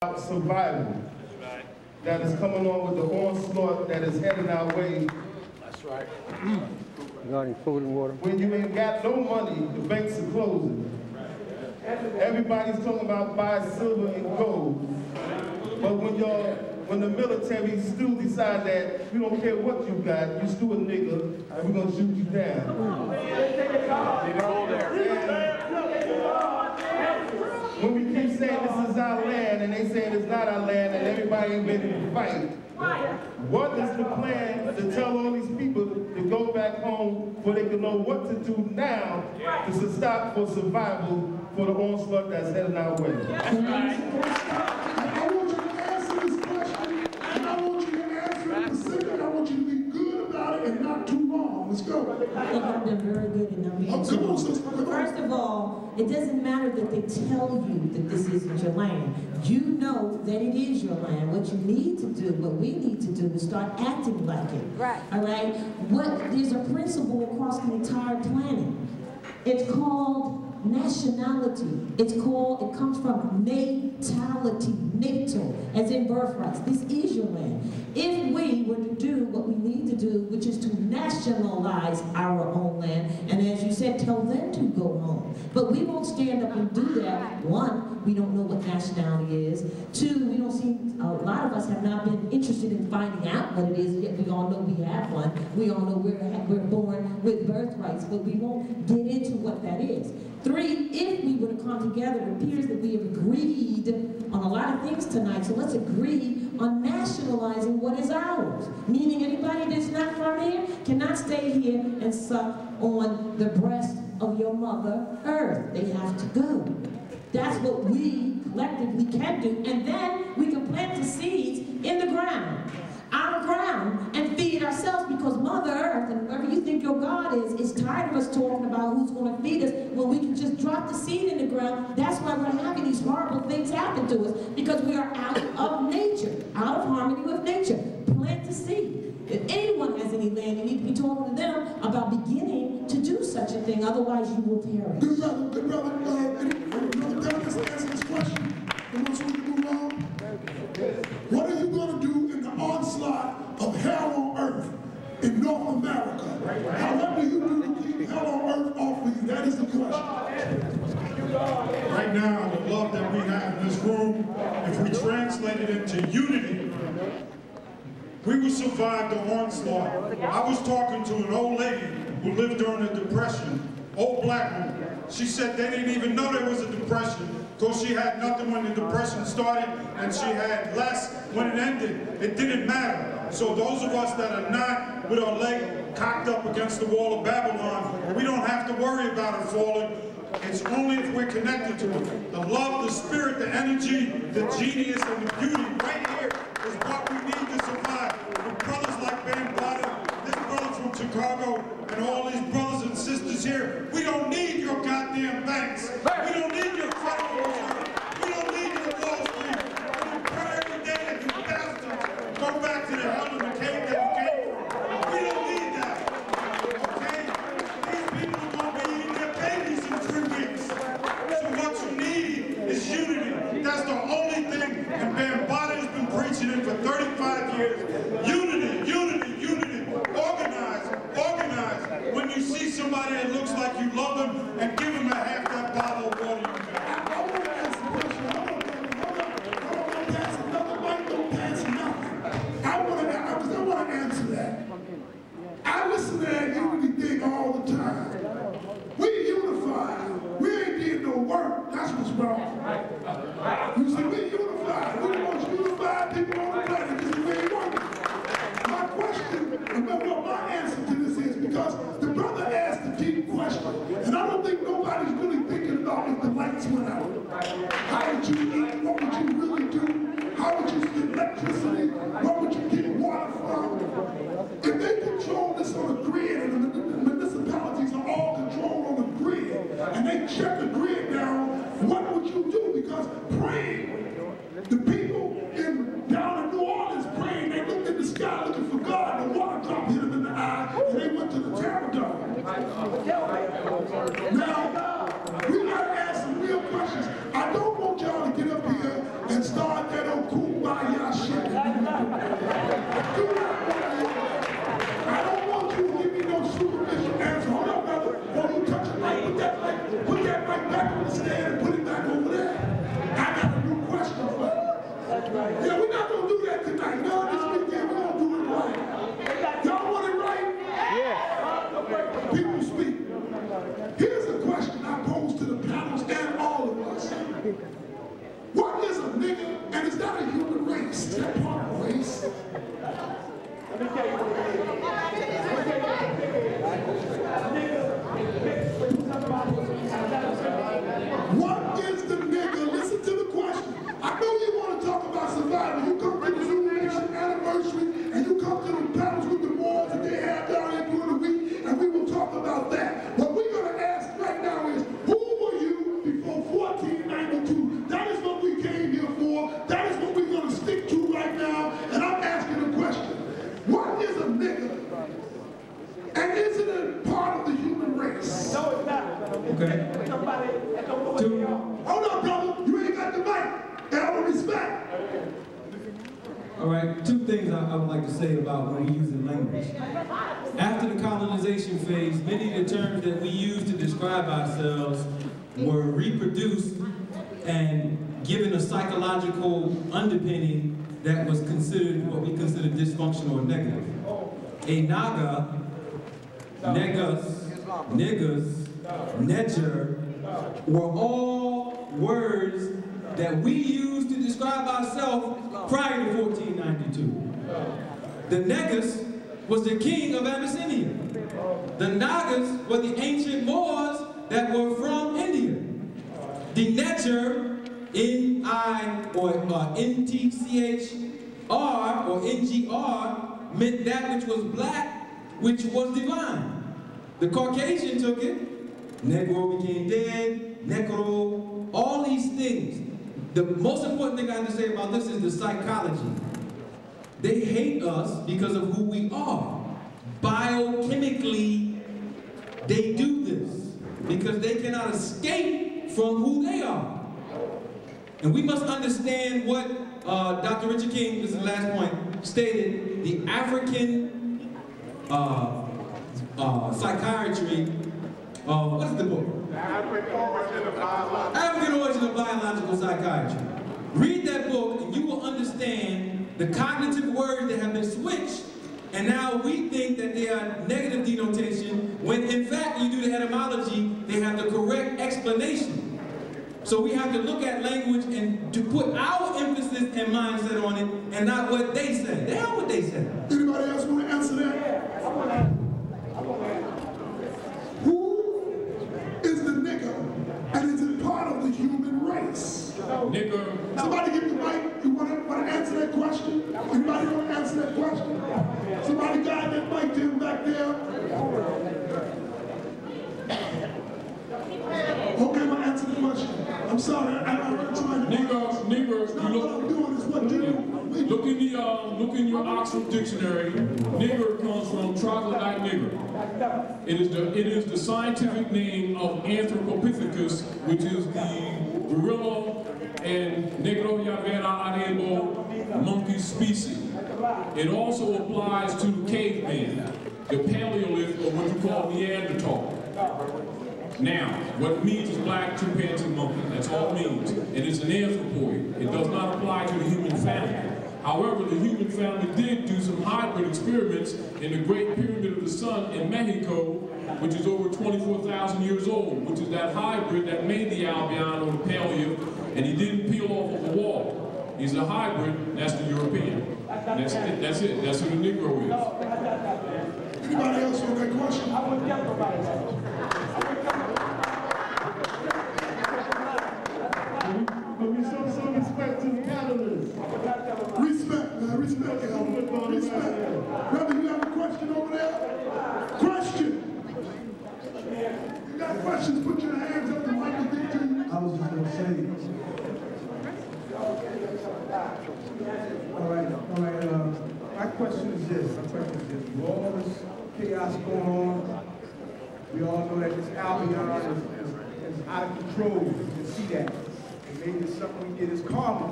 survival that is coming on with the onslaught that is heading our way. That's right. Regarding food and water. When you ain't got no money, the banks are closing. Everybody's talking about buy silver and gold. But when the military still decide that we don't care what you got, you still a nigga, and we're gonna shoot you down. Need to go there. When we keep saying this is our land and they saying it's not our land and everybody ain't ready to fight, what is the plan to tell all these people to go back home where they can know what to do now to stop for survival for the onslaught that's heading our way? I want you to answer this question, and I want you to answer it specific. I want you to be good about it and not too long. Let's go. I think I've been very good in not being too long. First of all, it doesn't matter that they tell you that this isn't your land. You know that it is your land. What you need to do, what we need to do, is start acting like it. Right. All right? There's a principle across the entire planet. It's called nationality. It comes from natality, natal, as in birthrights. This is your land. If we were to do what we need to do, which is to nationalize our own land, and as you said, tell them to go home. But we won't stand up and do that. One, we don't know what nationality is. Two, we don't seem, a lot of us have not been interested in finding out what it is, yet we all know we have one. We all know we're born with birthrights, but we won't get into what that is. Three, if we were to come together, it appears that we have agreed on a lot of things tonight, so let's agree on nationalizing what is ours. Meaning anybody that's not from here cannot stay here and suck on the breast of your mother earth. They have to go. That's what we collectively can do, and then we can plant the seeds in the ground, our ground, and feed ourselves, because Mother Earth and whoever you think your God is tired of us talking about who's going to feed us when we can just drop the seed in the ground. That's why we're having these horrible things happen to us, because we are out of nature, out of harmony with nature. Plant the seed. If anyone has any land, you need to be talking to them about beginning to do such a thing, otherwise you will perish. Good brother, Brother Dennis, answer this question. And once we move on, what are you going to do in the onslaught of hell on earth in North America? What do you do to keep hell on earth off of you? That is the question. Right now, the love that we have in this room, if we translate it into unity, we will survive the onslaught. I was talking to an old lady who lived during the Depression, old black woman. She said they didn't even know there was a depression because she had nothing when the Depression started and she had less when it ended. It didn't matter. So those of us that are not with our leg cocked up against the wall of Babylon, we don't have to worry about it falling. It's only if we're connected to it. The love, the spirit, the energy, the genius, and the beauty right here is what we need to survive. With brothers like Ben Potter, this brother from Chicago, and all these brothers and sisters here, we don't need your goddamn banks. We don't need your credit unions. We don't need your Wall Street. We pray every day that you bastards go back to the hell in the cave that you came from. We don't need that. Okay? These people are going to be eating their babies in 3 weeks. So what you need is unity. That's the only thing, and Ben Potter has been preaching it for 35 years. Unity, unity, unity. Organize, organize. When you see somebody that looks like you love them, and give them a half that bottle of water you got. I want to ask a question. I don't want to pass another mic, don't pass nothing. I want to answer that. I listen to that unity thing all the time. We unified. We ain't did no work. That's what's wrong. You see, we unified. We the most unified people on the planet. This is where you work. kumbaya shit. I don't want you to give me no superficial answer. Hold up, brother. Before you touch it, put that mic back on the stand and put it back over there. I got a new question for you. Yeah, we're not going to do that tonight. No, this weekend we're going to do it right. Y'all want it right? Yeah. People speak. Here's a question I pose to the panels and all of us. What is a nigga, and is that a human race? Is that part of a race? Let me tell you what it is. What is the nigga? Listen to the question. I know you want to talk about survival. You come to the Zoo Nation anniversary and you come to the panels with the boys that they have down there during the week, and we will talk about that. What we're going to ask right now is, who were you before 1492? That is what we came here for. That is what we're going to stick to right now. And I'm asking a question. What is a nigga? And is it a part of the human race? No, it's not. Okay. Hold on, brother. You ain't got the mic. Out of respect. All right, two things I would like to say about when we use language. After the colonization phase, many of the terms that we use to describe ourselves were reproduced and given a psychological underpinning that was considered what we consider dysfunctional or negative. A naga, negus, niggas, neger were all words that we used to describe ourselves prior to 1492. The negus was the king of Abyssinia. The nagas were the ancient Moors that were from India. The neger, N-I or N-T-C-H-R or N-G-R meant that which was black, which was divine. The Caucasian took it. Negro became dead, necro, all these things. The most important thing I have to say about this is the psychology. They hate us because of who we are. Biochemically, they do this because they cannot escape from who they are. And we must understand what Dr. Richard King, this is the last point, stated, the African psychiatry, what is the book? African Origin of Biological Psychiatry. Read that book and you will understand the cognitive words that have been switched, and now we think that they are negative denotation, when in fact when you do the etymology, they have the correct explanation. So we have to look at language and to put our emphasis and mindset on it and not what they say. They are what they say. Anybody else want to answer that? Who is the nigger, and is it part of the human race? Nigger. Somebody give the mic. You want to answer that question? Anybody want to answer that question? Somebody guide that mic to him back there. Okay, I'm gonna answer the question. I'm sorry, I heard somebody. Nigger, what I'm doing is what you do. Look in your Oxford dictionary. Nigger comes from troglodyte nigger. It is the scientific name of Anthropopithecus, which is the gorilla and Negro Yavera Arebo monkey species. It also applies to the caveman, the Paleolith, or what you call Neanderthal. Now, what it means is black chimpanzee monkey. That's all it means. And it's an anthropoid. It does not apply to the human family. However, the human family did do some hybrid experiments in the Great Pyramid of the Sun in Mexico, which is over 24,000 years old, which is that hybrid that made the Albion or the Paleo, and he didn't peel off of the wall. He's a hybrid, that's the European. That's it. That's who the Negro is. Anybody else on that question? But we show some respect to the panelists. Respect, man. Respect, Elder. Respect. Brother, you have a question over there? Question. You got questions? Put your hands up. The mic will get to you. I was just going to say. All right. My question is this. With all this chaos going on, we all know that this Albion is out of control. You can see that. And maybe it's something we get as karma.